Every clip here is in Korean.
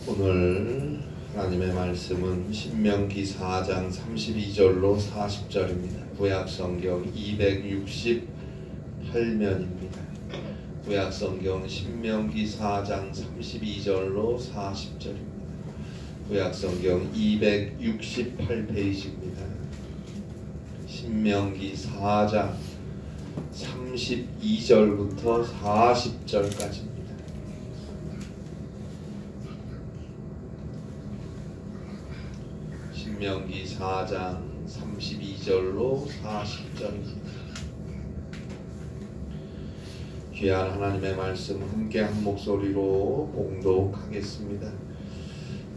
오늘 하나님의 말씀은 신명기 4장 32절로 40절입니다. 구약성경 268면입니다. 구약성경 신명기 4장 32절로 40절입니다. 구약성경 268페이지입니다. 신명기 4장 32절부터 40절까지입니다. 신명기 4장 32절로 40절입니다. 귀한 하나님의 말씀 함께 한 목소리로 봉독하겠습니다.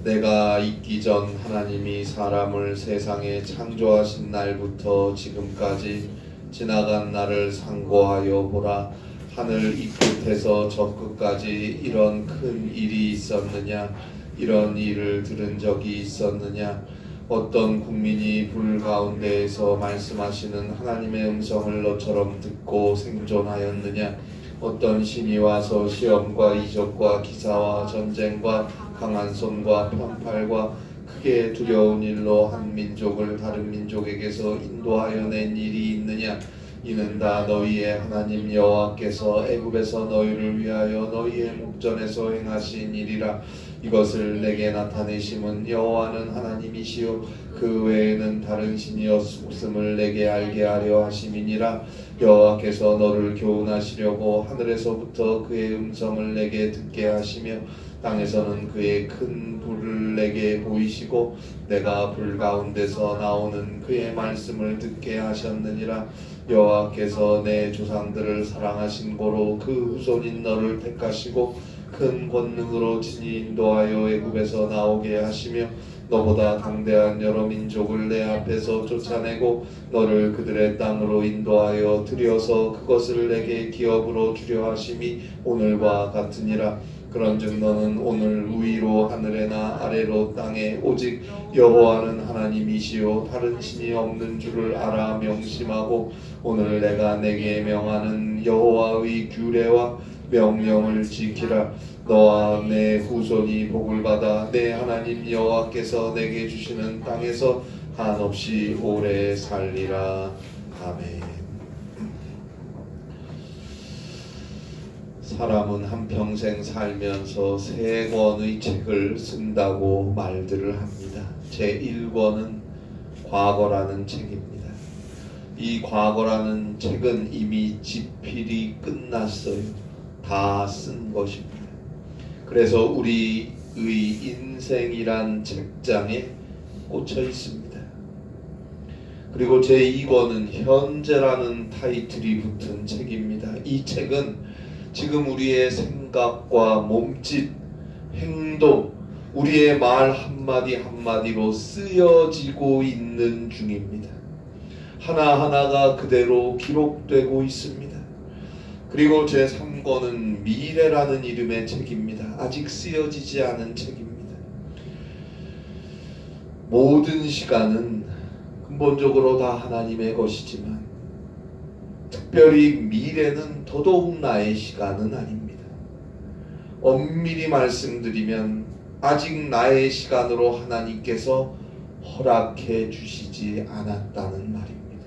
내가 있기 전 하나님이 사람을 세상에 창조하신 날부터 지금까지 지나간 날을 상고하여 보라. 하늘 이 끝에서 저 끝까지 이런 큰 일이 있었느냐? 이런 일을 들은 적이 있었느냐? 어떤 국민이 불 가운데에서 말씀하시는 하나님의 음성을 너처럼 듣고 생존하였느냐? 어떤 신이 와서 시험과 이적과 기사와 전쟁과 강한 손과 편팔과 크게 두려운 일로 한 민족을 다른 민족에게서 인도하여 낸 일이 있느냐? 이는 다 너희의 하나님 여호와께서 애굽에서 너희를 위하여 너희의 목전에서 행하신 일이라. 이것을 내게 나타내심은 여호와는 하나님이시요 그 외에는 다른 신이 없음을 내게 알게 하려 하심이니라. 여호와께서 너를 교훈하시려고 하늘에서부터 그의 음성을 내게 듣게 하시며 땅에서는 그의 큰 불을 내게 보이시고 내가 불 가운데서 나오는 그의 말씀을 듣게 하셨느니라. 여호와께서 내 조상들을 사랑하신 고로 그 후손인 너를 택하시고 큰 권능으로 친히 인도하여 애굽에서 나오게 하시며 너보다 당대한 여러 민족을 내 앞에서 쫓아내고 너를 그들의 땅으로 인도하여 들여서 그것을 내게 기업으로 주려 하심이 오늘과 같으니라. 그런즉 너는 오늘 위로 하늘에나 아래로 땅에 오직 여호와는 하나님이시요 다른 신이 없는 줄을 알아 명심하고 오늘 내가 내게 명하는 여호와의 규례와 명령을 지키라. 너와 내 후손이 복을 받아 내 하나님 여호와께서 내게 주시는 땅에서 한없이 오래 살리라. 아멘. 사람은 한평생 살면서 3권의 책을 쓴다고 말들을 합니다. 제1권은 과거라는 책입니다. 이 과거라는 책은 이미 집필이 끝났어요. 다 쓴 것입니다. 그래서 우리의 인생이란 책장에 꽂혀 있습니다. 그리고 제2권은 현재라는 타이틀이 붙은 책입니다. 이 책은 지금 우리의 생각과 몸짓, 행동, 우리의 말 한마디 한마디로 쓰여지고 있는 중입니다. 하나하나가 그대로 기록되고 있습니다. 그리고 제3권은 미래라는 이름의 책입니다. 아직 쓰여지지 않은 책입니다. 모든 시간은 근본적으로 다 하나님의 것이지만 특별히 미래는 더더욱 나의 시간은 아닙니다. 엄밀히 말씀드리면 아직 나의 시간으로 하나님께서 허락해 주시지 않았다는 말입니다.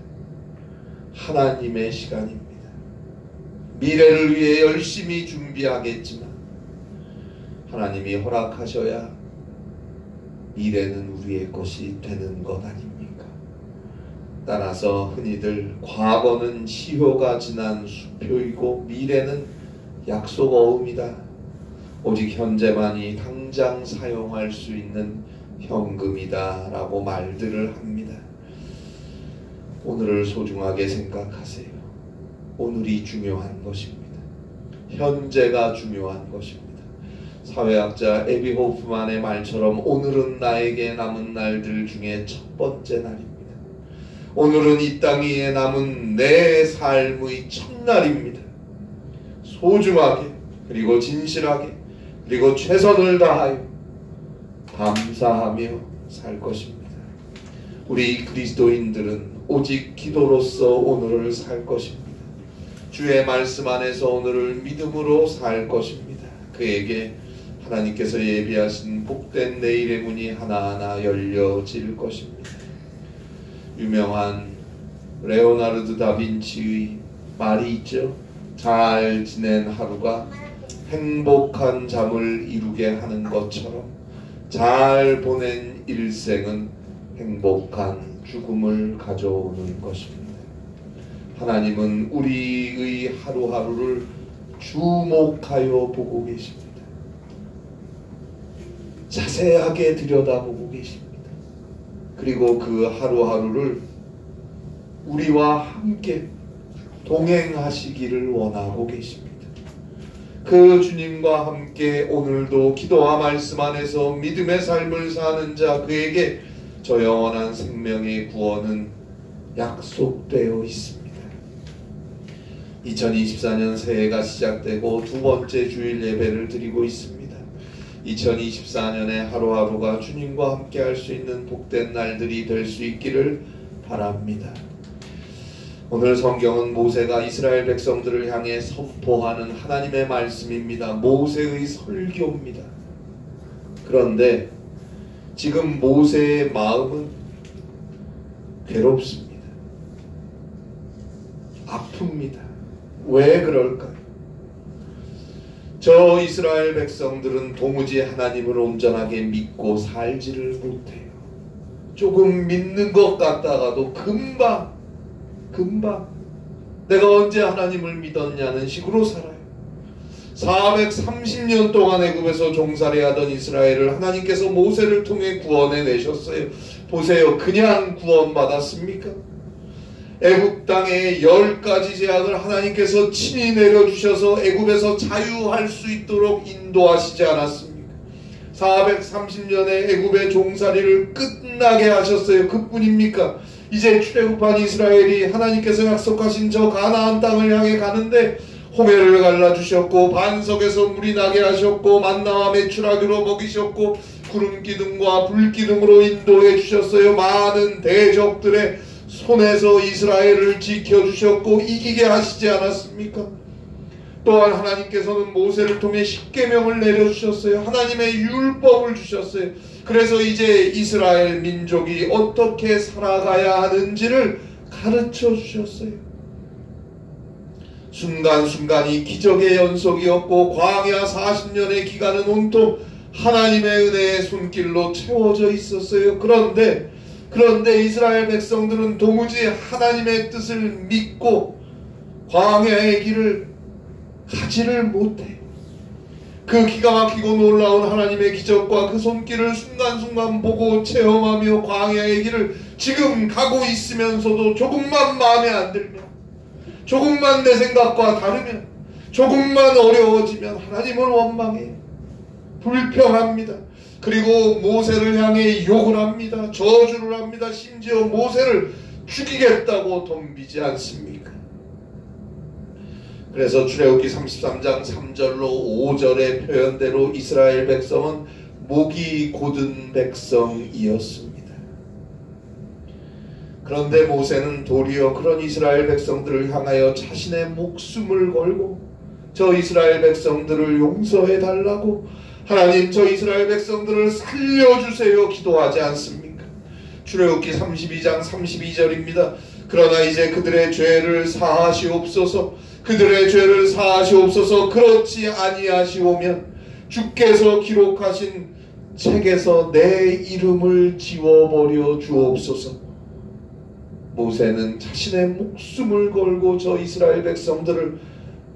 하나님의 시간입니다. 미래를 위해 열심히 준비하겠지만 하나님이 허락하셔야 미래는 우리의 것이 되는 것 아닙니까? 따라서 흔히들 과거는 시효가 지난 수표이고 미래는 약속 어음이다. 오직 현재만이 당장 사용할 수 있는 현금이다 라고 말들을 합니다. 오늘을 소중하게 생각하세요. 오늘이 중요한 것입니다. 현재가 중요한 것입니다. 사회학자 에비 호프만의 말처럼 오늘은 나에게 남은 날들 중에 첫 번째 날입니다. 오늘은 이 땅 위에 남은 내 삶의 첫날입니다. 소중하게 그리고 진실하게 그리고 최선을 다하여 감사하며 살 것입니다. 우리 그리스도인들은 오직 기도로서 오늘을 살 것입니다. 주의 말씀 안에서 오늘을 믿음으로 살 것입니다. 그에게 하나님께서 예비하신 복된 내일의 문이 하나하나 열려질 것입니다. 유명한 레오나르도 다빈치의 말이 있죠. 잘 지낸 하루가 행복한 잠을 이루게 하는 것처럼 잘 보낸 일생은 행복한 죽음을 가져오는 것입니다. 하나님은 우리의 하루하루를 주목하여 보고 계십니다. 자세하게 들여다보고 계십니다. 그리고 그 하루하루를 우리와 함께 동행하시기를 원하고 계십니다. 그 주님과 함께 오늘도 기도와 말씀 안에서 믿음의 삶을 사는 자 그에게 저 영원한 생명의 구원은 약속되어 있습니다. 2024년 새해가 시작되고 두 번째 주일 예배를 드리고 있습니다. 2024년의 하루하루가 주님과 함께 할 수 있는 복된 날들이 될 수 있기를 바랍니다. 오늘 성경은 모세가 이스라엘 백성들을 향해 선포하는 하나님의 말씀입니다. 모세의 설교입니다. 그런데 지금 모세의 마음은 괴롭습니다. 아픕니다. 왜 그럴까요? 저 이스라엘 백성들은 도무지 하나님을 온전하게 믿고 살지를 못해요. 조금 믿는 것 같다가도 금방 내가 언제 하나님을 믿었냐는 식으로 살아요. 430년 동안 애굽에서 종살이하던 이스라엘을 하나님께서 모세를 통해 구원해 내셨어요. 보세요. 그냥 구원받았습니까? 애굽 땅에 10가지 제약을 하나님께서 친히 내려주셔서 애굽에서 자유할 수 있도록 인도하시지 않았습니까? 430년의 애굽의 종살이를 끝나게 하셨어요. 그뿐입니까? 이제 출애굽한 이스라엘이 하나님께서 약속하신 저 가나안 땅을 향해 가는데 홍해를 갈라주셨고 반석에서 물이 나게 하셨고 만나와 메추라기로 먹이셨고 구름기둥과 불기둥으로 인도해 주셨어요. 많은 대적들의 손에서 이스라엘을 지켜주셨고 이기게 하시지 않았습니까? 또한 하나님께서는 모세를 통해 십계명을 내려주셨어요. 하나님의 율법을 주셨어요. 그래서 이제 이스라엘 민족이 어떻게 살아가야 하는지를 가르쳐 주셨어요. 순간순간이 기적의 연속이었고 광야 40년의 기간은 온통 하나님의 은혜의 손길로 채워져 있었어요. 그런데 이스라엘 백성들은 도무지 하나님의 뜻을 믿고 광야의 길을 가지를 못해요. 그 기가 막히고 놀라운 하나님의 기적과 그 손길을 순간순간 보고 체험하며 광야의 길을 지금 가고 있으면서도 조금만 마음에 안 들면, 조금만 내 생각과 다르면, 조금만 어려워지면 하나님을 원망해요. 불평합니다. 그리고 모세를 향해 욕을 합니다. 저주를 합니다. 심지어 모세를 죽이겠다고 덤비지 않습니까? 그래서 출애굽기 33장 3절로 5절의 표현대로 이스라엘 백성은 목이 곧은 백성이었습니다. 그런데 모세는 도리어 그런 이스라엘 백성들을 향하여 자신의 목숨을 걸고 저 이스라엘 백성들을 용서해 달라고 하나님 저 이스라엘 백성들을 살려주세요 기도하지 않습니까? 출애굽기 32장 32절입니다. 그러나 이제 그들의 죄를 사하시옵소서. 그들의 죄를 사하시옵소서. 그렇지 아니하시오면 주께서 기록하신 책에서 내 이름을 지워버려 주옵소서. 모세는 자신의 목숨을 걸고 저 이스라엘 백성들을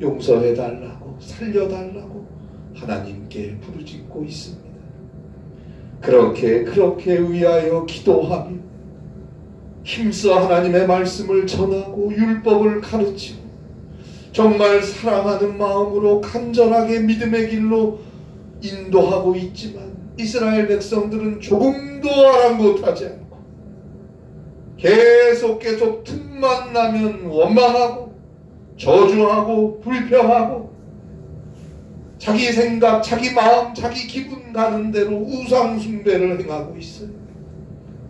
용서해달라고 살려달라고 하나님께 부르짖고 있습니다. 그렇게 위하여 기도하며 힘써 하나님의 말씀을 전하고 율법을 가르치고 정말 사랑하는 마음으로 간절하게 믿음의 길로 인도하고 있지만 이스라엘 백성들은 조금도 아랑곳하지 않고 계속 틈만 나면 원망하고 저주하고 불평하고 자기 생각, 자기 마음, 자기 기분 가는 대로 우상 숭배를 행하고 있어요.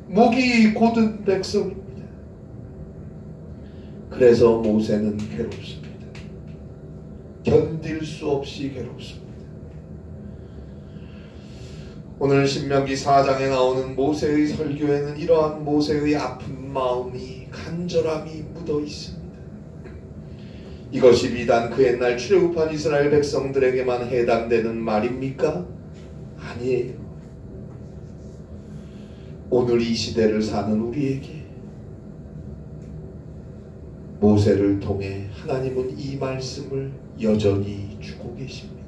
목이 곧은 백성입니다. 그래서 모세는 괴롭습니다. 견딜 수 없이 괴롭습니다. 오늘 신명기 4장에 나오는 모세의 설교에는 이러한 모세의 아픈 마음이 간절함이 묻어 있습니다. 이것이 비단 그 옛날 출애굽한 이스라엘 백성들에게만 해당되는 말입니까? 아니에요. 오늘 이 시대를 사는 우리에게 모세를 통해 하나님은 이 말씀을 여전히 주고 계십니다.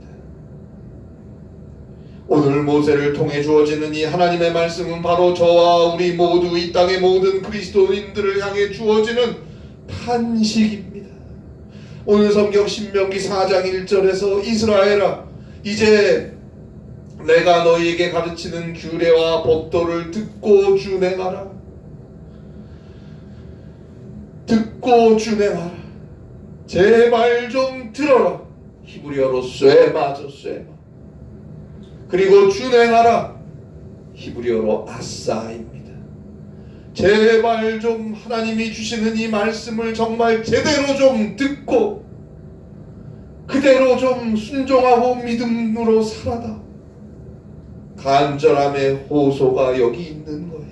오늘 모세를 통해 주어지는 이 하나님의 말씀은 바로 저와 우리 모두 이 땅의 모든 그리스도인들을 향해 주어지는 탄식입니다. 오늘 성경 신명기 4장 1절에서 이스라엘아, 이제 내가 너희에게 가르치는 규례와 법도를 듣고 준행하라. 듣고 준행하라. 제발 좀 들어라. 히브리어로 쇠마죠, 쇠마. 그리고 준행하라. 히브리어로 아싸입니다. 제발 좀 하나님이 주시는 이 말씀을 정말 제대로 좀 듣고 그대로 좀 순종하고 믿음으로 살아다. 간절함의 호소가 여기 있는 거예요.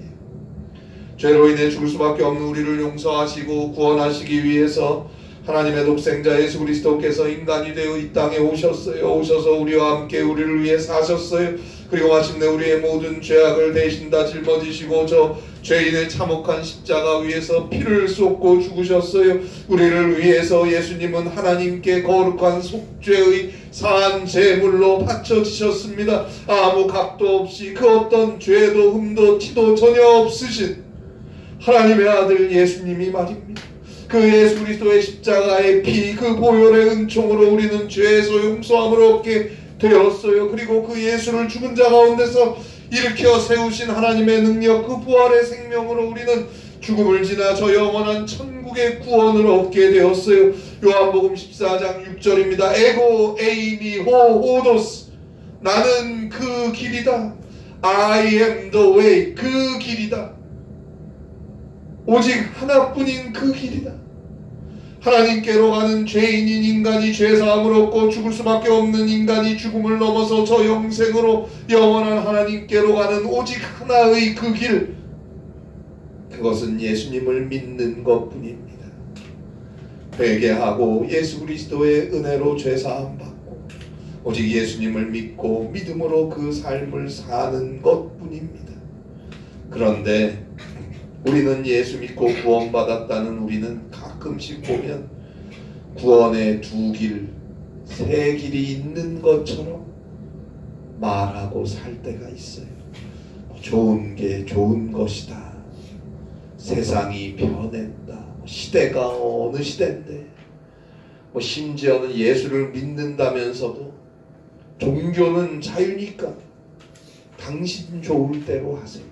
죄로 인해 죽을 수밖에 없는 우리를 용서하시고 구원하시기 위해서 하나님의 독생자 예수 그리스도께서 인간이 되어 이 땅에 오셨어요. 오셔서 우리와 함께 우리를 위해 사셨어요. 그리고 마침내 우리의 모든 죄악을 대신 다 짊어지시고 저 죄인의 참혹한 십자가 위에서 피를 쏟고 죽으셨어요. 우리를 위해서 예수님은 하나님께 거룩한 속죄의 산 제물로 바쳐지셨습니다. 아무 값도 없이 그 어떤 죄도 흠도 티도 전혀 없으신 하나님의 아들 예수님이 말입니다. 그 예수 그리스도의 십자가의 피, 그 보혈의 은총으로 우리는 죄에서 용서함을 얻게 되었어요. 그리고 그 예수를 죽은 자 가운데서 일으켜 세우신 하나님의 능력, 그 부활의 생명으로 우리는 죽음을 지나 저 영원한 천국의 구원을 얻게 되었어요. 요한복음 14장 6절입니다. 에고 에이미 호도스, 나는 그 길이다. I am the way, 그 길이다. 오직 하나뿐인 그 길이다. 하나님께로 가는 죄인인 인간이 죄사함을 얻고 죽을 수밖에 없는 인간이 죽음을 넘어서 저 영생으로 영원한 하나님께로 가는 오직 하나의 그 길, 그것은 예수님을 믿는 것뿐입니다. 회개하고 예수 그리스도의 은혜로 죄사함 받고 오직 예수님을 믿고 믿음으로 그 삶을 사는 것뿐입니다. 그런데 우리는 예수 믿고 구원받았다는 우리는 가끔씩 보면 구원의 두 길, 세 길이 있는 것처럼 말하고 살 때가 있어요. 좋은 게 좋은 것이다. 세상이 변했다. 시대가 어느 시대인데 심지어는 예수를 믿는다면서도 종교는 자유니까 당신 좋을 대로 하세요.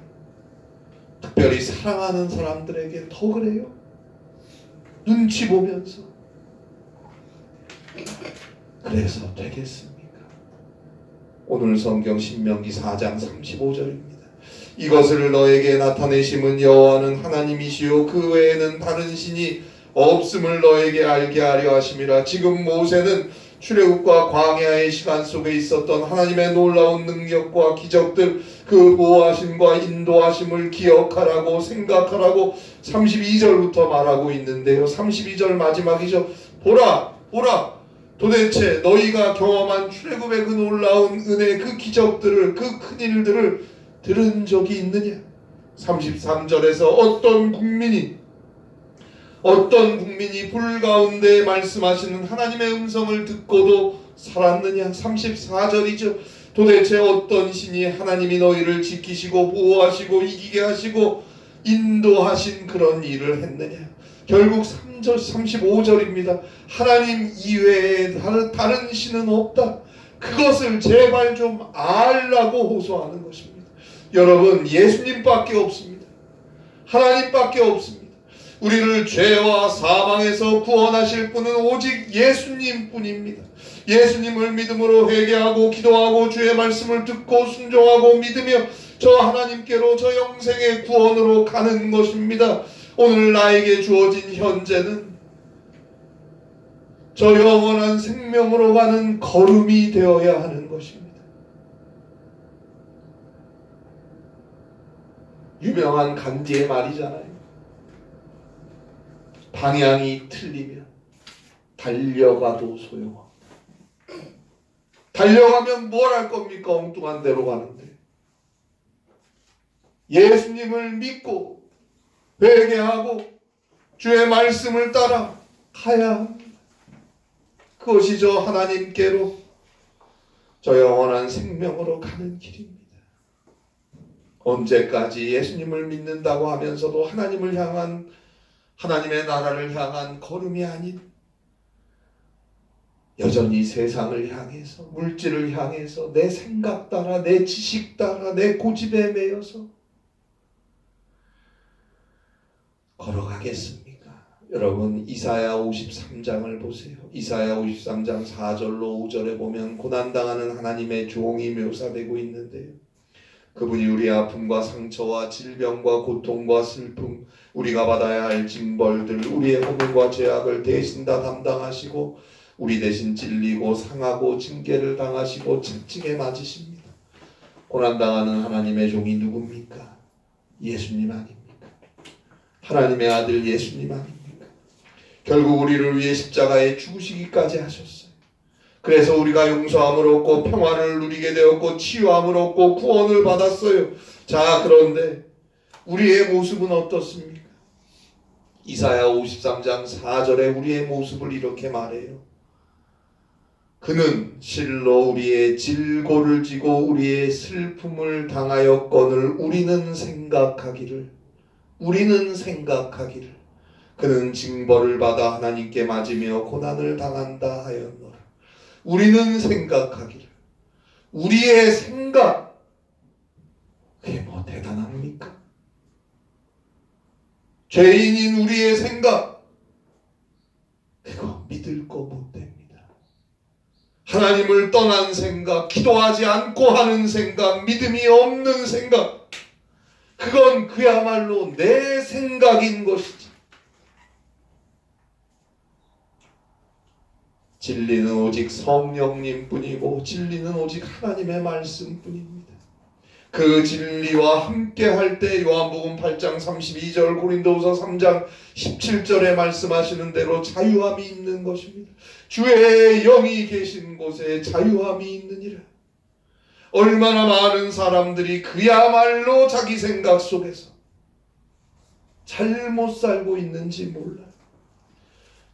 특별히 사랑하는 사람들에게 더 그래요. 눈치 보면서. 그래서 되겠습니까? 오늘 성경 신명기 4장 35절입니다. 이것을 너에게 나타내심은 여호와는 하나님이시요 그 외에는 다른 신이 없음을 너에게 알게 하려 하심이라. 지금 모세는 출애굽과 광야의 시간 속에 있었던 하나님의 놀라운 능력과 기적들, 그 보호하심과 인도하심을 기억하라고 생각하라고 32절부터 말하고 있는데요. 32절 마지막이죠. 보라 도대체 너희가 경험한 출애굽의 그 놀라운 은혜, 그 기적들을, 그 큰일들을 들은 적이 있느냐. 33절에서 어떤 국민이 불 가운데 말씀하시는 하나님의 음성을 듣고도 살았느냐. 34절이죠. 도대체 어떤 신이 하나님이 너희를 지키시고 보호하시고 이기게 하시고 인도하신 그런 일을 했느냐. 결국 35절입니다. 하나님 이외에 다른 신은 없다. 그것을 제발 좀 알라고 호소하는 것입니다. 여러분, 예수님밖에 없습니다. 하나님밖에 없습니다. 우리를 죄와 사망에서 구원하실 분은 오직 예수님뿐입니다. 예수님을 믿음으로 회개하고 기도하고 주의 말씀을 듣고 순종하고 믿으며 저 하나님께로 저 영생의 구원으로 가는 것입니다. 오늘 나에게 주어진 현재는 저 영원한 생명으로 가는 걸음이 되어야 하는 것입니다. 유명한 간디의 말이잖아요. 방향이 틀리면 달려가도 소용없다. 달려가면 뭘 할 겁니까? 엉뚱한 데로 가는데. 예수님을 믿고 회개하고 주의 말씀을 따라 가야 합니다. 그것이 저 하나님께로, 저 영원한 생명으로 가는 길입니다. 언제까지 예수님을 믿는다고 하면서도 하나님을 향한, 하나님의 나라를 향한 걸음이 아닌 여전히 세상을 향해서, 물질을 향해서 내 생각 따라, 내 지식 따라, 내 고집에 매여서 걸어가겠습니까? 여러분, 이사야 53장을 보세요. 이사야 53장 4절로 5절에 보면 고난당하는 하나님의 종이 묘사되고 있는데요. 그분이 우리의 아픔과 상처와 질병과 고통과 슬픔, 우리가 받아야 할 징벌들, 우리의 허물과 죄악을 대신 다 담당하시고 우리 대신 찔리고 상하고 징계를 당하시고 채찍에 맞으십니다. 고난당하는 하나님의 종이 누굽니까? 예수님 아닙니까? 하나님의 아들 예수님 아닙니까? 결국 우리를 위해 십자가에 죽으시기까지 하셨어요. 그래서 우리가 용서함을 얻고 평안을 누리게 되었고 치유함을 얻고 구원을 받았어요. 자, 그런데 우리의 모습은 어떻습니까? 이사야 53장 4절에 우리의 모습을 이렇게 말해요. 그는 실로 우리의 질고를 지고 우리의 슬픔을 당하였거늘 우리는 생각하기를 그는 징벌을 받아 하나님께 맞으며 고난을 당한다 하였노라. 우리는 생각하기를, 우리의 생각, 그게 뭐 대단합니까? 죄인인 우리의 생각, 그거 믿을 거 못 됩니다. 하나님을 떠난 생각, 기도하지 않고 하는 생각, 믿음이 없는 생각, 그건 그야말로 내 생각인 것이지. 진리는 오직 성령님 뿐이고 진리는 오직 하나님의 말씀 뿐입니다. 그 진리와 함께 할 때 요한복음 8장 32절, 고린도후서 3장 17절에 말씀하시는 대로 자유함이 있는 것입니다. 주의 영이 계신 곳에 자유함이 있느니라. 얼마나 많은 사람들이 그야말로 자기 생각 속에서 잘못 살고 있는지 몰라요.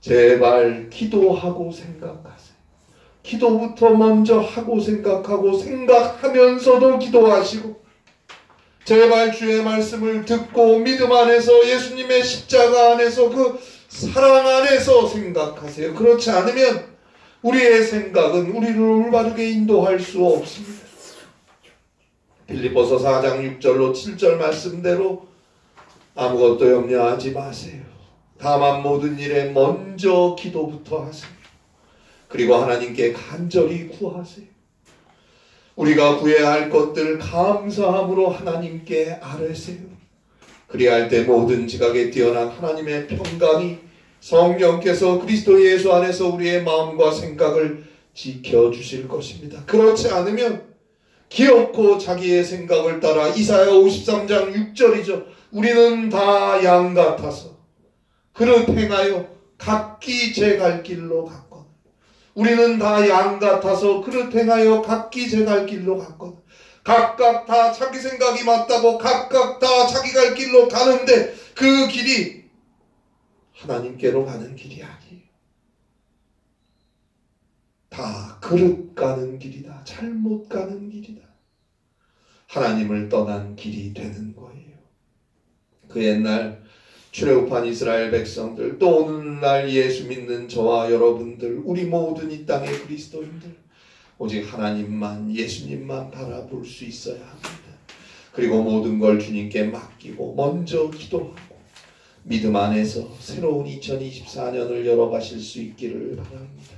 제발 기도하고 생각하세요. 기도부터 먼저 하고 생각하고 생각하면서도 기도하시고 제발 주의 말씀을 듣고 믿음 안에서 예수님의 십자가 안에서 그 사랑 안에서 생각하세요. 그렇지 않으면 우리의 생각은 우리를 올바르게 인도할 수 없습니다. 빌립보서 4장 6절로 7절 말씀대로 아무것도 염려하지 마세요. 다만 모든 일에 먼저 기도부터 하세요. 그리고 하나님께 간절히 구하세요. 우리가 구해야 할 것들 감사함으로 하나님께 아뢰세요. 그리할 때 모든 지각에 뛰어난 하나님의 평강이 성령께서 그리스도 예수 안에서 우리의 마음과 생각을 지켜주실 것입니다. 그렇지 않으면 기어코 자기의 생각을 따라 이사야 53장 6절이죠. 우리는 다 양 같아서 그릇 행하여 각기 제 갈 길로 갔거늘. 우리는 다 양 같아서 그릇 행하여 각기 제 갈 길로 갔거늘. 각각 다 자기 생각이 맞다고 각각 다 자기 갈 길로 가는데 그 길이 하나님께로 가는 길이 아니에요. 다 그릇 가는 길이다. 잘못 가는 길이다. 하나님을 떠난 길이 되는 거예요. 그 옛날 출애굽한 이스라엘 백성들, 또 오늘날 예수 믿는 저와 여러분들, 우리 모든 이 땅의 그리스도인들, 오직 하나님만, 예수님만 바라볼 수 있어야 합니다. 그리고 모든 걸 주님께 맡기고 먼저 기도하고 믿음 안에서 새로운 2024년을 열어가실 수 있기를 바랍니다.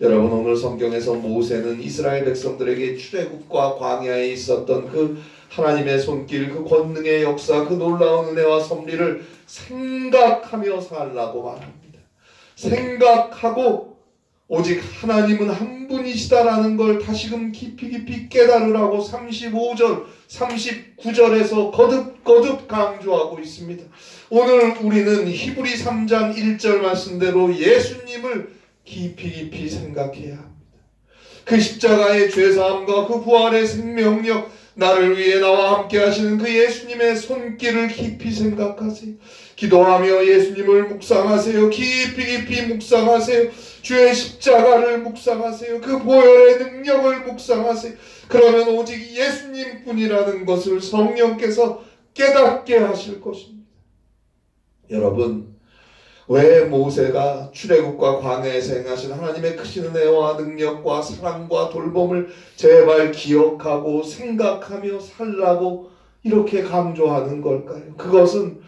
여러분, 오늘 성경에서 모세는 이스라엘 백성들에게 출애굽과 광야에 있었던 그 하나님의 손길, 그 권능의 역사, 그 놀라운 은혜와 섭리를 생각하며 살라고 말합니다. 생각하고 오직 하나님은 한 분이시다라는 걸 다시금 깊이 깨달으라고 35절, 39절에서 거듭 강조하고 있습니다. 오늘 우리는 히브리 3장 1절 말씀대로 예수님을 깊이 생각해야 합니다. 그 십자가의 죄사함과 그 부활의 생명력, 나를 위해 나와 함께 하시는 그 예수님의 손길을 깊이 생각하세요. 기도하며 예수님을 묵상하세요. 깊이 묵상하세요. 주의 십자가를 묵상하세요. 그 보혈의 능력을 묵상하세요. 그러면 오직 예수님 뿐이라는 것을 성령께서 깨닫게 하실 것입니다. 여러분, 왜 모세가 출애굽과 광야에서 행하신 하나님의 크신 은혜와 능력과 사랑과 돌봄을 제발 기억하고 생각하며 살라고 이렇게 강조하는 걸까요? 그것은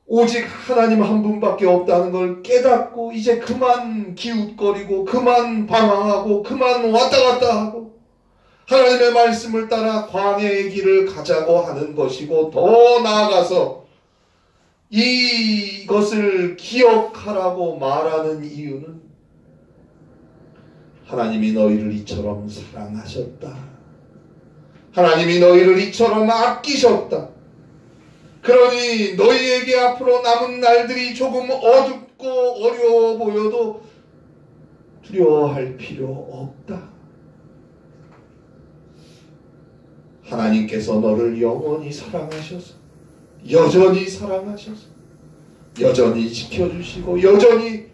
오직 하나님 한 분밖에 없다는 걸 깨닫고 이제 그만 기웃거리고 그만 방황하고 그만 왔다 갔다 하고 하나님의 말씀을 따라 광야의 길을 가자고 하는 것이고, 더 나아가서 이것을 기억하라고 말하는 이유는 하나님이 너희를 이처럼 사랑하셨다. 하나님이 너희를 이처럼 아끼셨다. 그러니 너희에게 앞으로 남은 날들이 조금 어둡고 어려워 보여도 두려워할 필요 없다. 하나님께서 너를 영원히 사랑하셔서, 여전히 사랑하셔서, 여전히 지켜주시고 여전히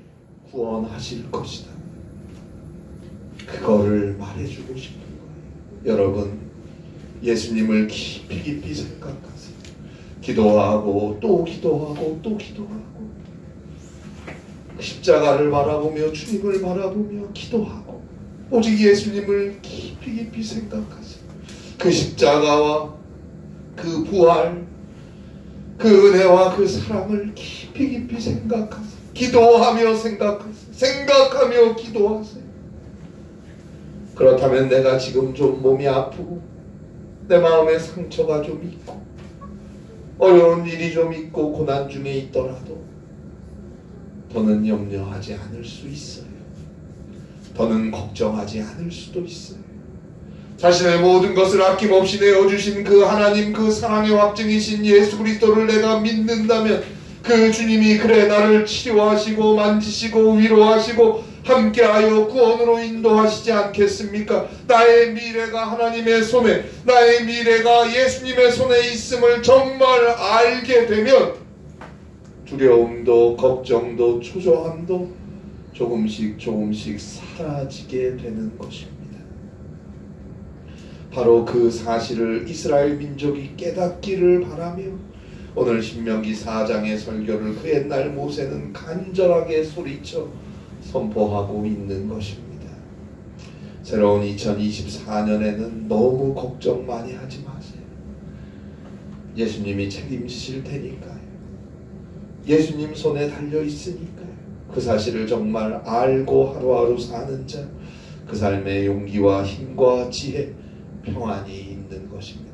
구원하실 것이다. 그거를 말해주고 싶은 거예요. 여러분, 예수님을 깊이 생각하세요. 기도하고 또 기도하고 또 기도하고, 십자가를 바라보며 주님을 바라보며 기도하고 오직 예수님을 깊이 생각하세요. 그 십자가와 그 부활, 그 은혜와 그 사랑을 깊이 생각하세요. 기도하며 생각하세요. 생각하며 기도하세요. 그렇다면 내가 지금 좀 몸이 아프고 내 마음에 상처가 좀 있고 어려운 일이 좀 있고 고난 중에 있더라도 더는 염려하지 않을 수 있어요. 더는 걱정하지 않을 수도 있어요. 자신의 모든 것을 아낌없이 내어주신 그 하나님, 그 사랑의 확증이신 예수 그리스도를 내가 믿는다면 그 주님이 그래 나를 치료하시고 만지시고 위로하시고 함께하여 구원으로 인도하시지 않겠습니까? 나의 미래가 하나님의 손에, 나의 미래가 예수님의 손에 있음을 정말 알게 되면 두려움도 걱정도 초조함도 조금씩 사라지게 되는 것입니다. 바로 그 사실을 이스라엘 민족이 깨닫기를 바라며 오늘 신명기 4장의 설교를 그 옛날 모세는 간절하게 소리쳐 선포하고 있는 것입니다. 새로운 2024년에는 너무 걱정 많이 하지 마세요. 예수님이 책임지실 테니까요. 예수님 손에 달려 있으니까요. 그 사실을 정말 알고 하루하루 사는 자, 그 삶의 용기와 힘과 지혜, 평안이 있는 것입니다.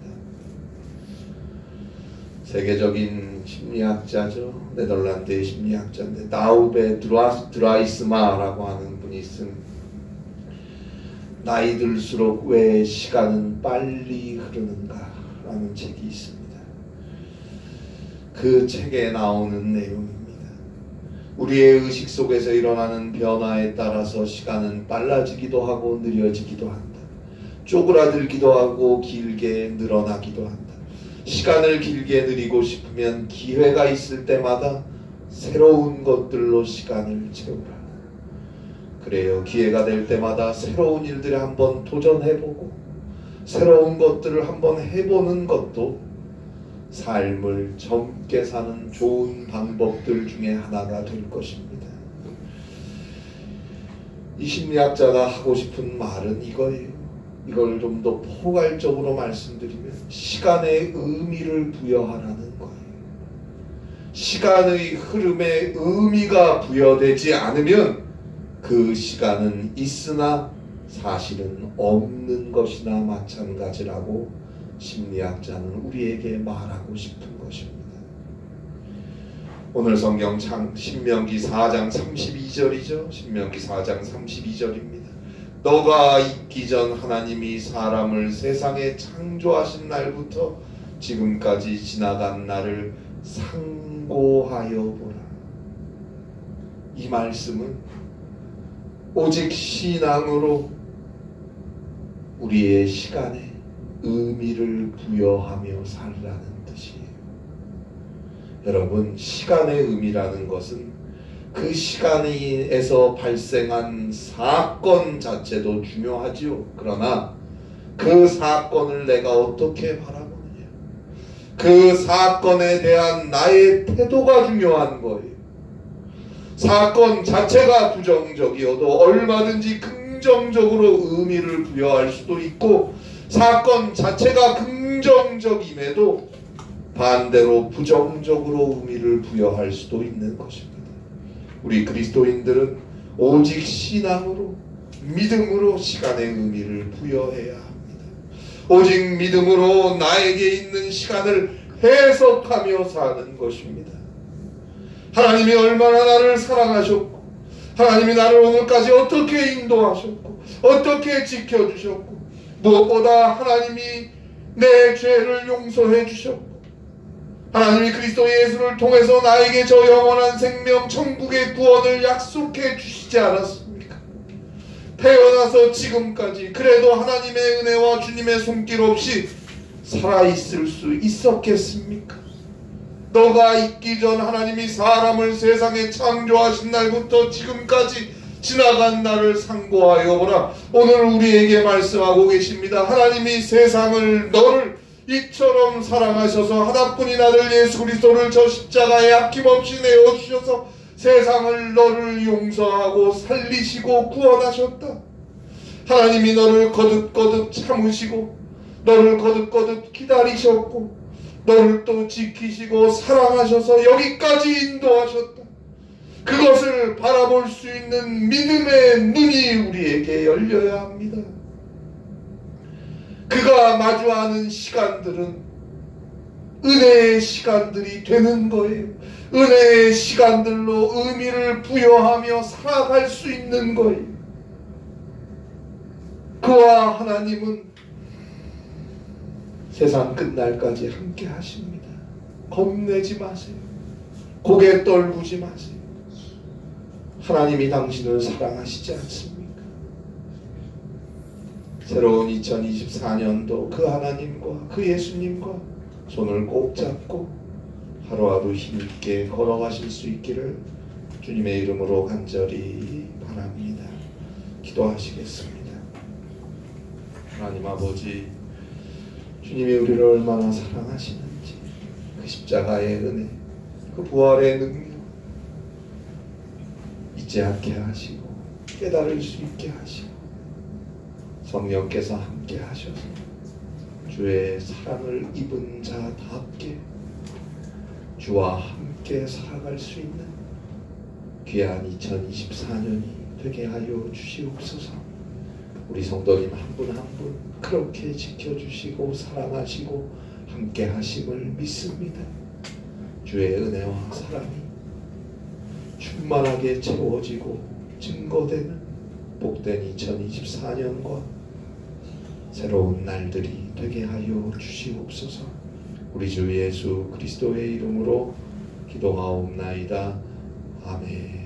세계적인 심리학자죠. 네덜란드의 심리학자인데 나우베 드라이스마라고 하는 분이 쓴 나이 들수록 왜 시간은 빨리 흐르는가 라는 책이 있습니다. 그 책에 나오는 내용입니다. 우리의 의식 속에서 일어나는 변화에 따라서 시간은 빨라지기도 하고 느려지기도 한다. 쪼그라들기도 하고 길게 늘어나기도 한다. 시간을 길게 누리고 싶으면 기회가 있을 때마다 새로운 것들로 시간을 채우라. 그래요. 기회가 될 때마다 새로운 일들에 한번 도전해보고 새로운 것들을 한번 해보는 것도 삶을 젊게 사는 좋은 방법들 중에 하나가 될 것입니다. 이 심리학자가 하고 싶은 말은 이거예요. 이걸 좀 더 포괄적으로 말씀드리면 시간의 의미를 부여하라는 거예요. 시간의 흐름에 의미가 부여되지 않으면 그 시간은 있으나 사실은 없는 것이나 마찬가지라고 심리학자는 우리에게 말하고 싶은 것입니다. 오늘 성경 신명기 4장 32절이죠. 신명기 4장 32절입니다. 너가 있기 전 하나님이 사람을 세상에 창조하신 날부터 지금까지 지나간 날을 상고하여 보라. 이 말씀은 오직 신앙으로 우리의 시간에 의미를 부여하며 살라는 뜻이에요. 여러분, 시간의 의미라는 것은 그 시간에서 발생한 사건 자체도 중요하지요. 그러나 그 사건을 내가 어떻게 바라보느냐, 그 사건에 대한 나의 태도가 중요한 거예요. 사건 자체가 부정적이어도 얼마든지 긍정적으로 의미를 부여할 수도 있고, 사건 자체가 긍정적임에도 반대로 부정적으로 의미를 부여할 수도 있는 것입니다. 우리 그리스도인들은 오직 신앙으로, 믿음으로 시간의 의미를 부여해야 합니다. 오직 믿음으로 나에게 있는 시간을 해석하며 사는 것입니다. 하나님이 얼마나 나를 사랑하셨고, 하나님이 나를 오늘까지 어떻게 인도하셨고, 어떻게 지켜주셨고, 무엇보다 하나님이 내 죄를 용서해 주셨고, 하나님이 그리스도 예수를 통해서 나에게 저 영원한 생명, 천국의 구원을 약속해 주시지 않았습니까? 태어나서 지금까지 그래도 하나님의 은혜와 주님의 손길 없이 살아있을 수 있었겠습니까? 너가 있기 전 하나님이 사람을 세상에 창조하신 날부터 지금까지 지나간 날을 상고하여 보라. 오늘 우리에게 말씀하고 계십니다. 하나님이 세상을, 너를 이처럼 사랑하셔서 하나뿐인 아들 예수 그리스도를 저 십자가에 아낌없이 내어주셔서 세상을, 너를 용서하고 살리시고 구원하셨다. 하나님이 너를 거듭거듭 참으시고 너를 거듭거듭 기다리셨고 너를 또 지키시고 사랑하셔서 여기까지 인도하셨다. 그것을 바라볼 수 있는 믿음의 눈이 우리에게 열려야 합니다. 그가 마주하는 시간들은 은혜의 시간들이 되는 거예요. 은혜의 시간들로 의미를 부여하며 살아갈 수 있는 거예요. 그와 하나님은 세상 끝날까지 함께 하십니다. 겁내지 마세요. 고개 떨구지 마세요. 하나님이 당신을 사랑하시지 않습니까? 새로운 2024년도 그 하나님과 그 예수님과 손을 꼭 잡고 하루하루 힘있게 걸어가실 수 있기를 주님의 이름으로 간절히 바랍니다. 기도하시겠습니다. 하나님 아버지, 주님이 우리를 얼마나 사랑하시는지, 그 십자가의 은혜, 그 부활의 능력 잊지 않게 하시고 깨달을 수 있게 하시고 성령께서 함께 하셔서 주의 사랑을 입은 자답게 주와 함께 살아갈 수 있는 귀한 2024년이 되게 하여 주시옵소서. 우리 성도님 한 분 한 분 그렇게 지켜주시고 사랑하시고 함께 하심을 믿습니다. 주의 은혜와 사랑이 충만하게 채워지고 증거되는 복된 2024년과 새로운 날들이 되게 하여 주시옵소서. 우리 주 예수 그리스도의 이름으로 기도하옵나이다. 아멘.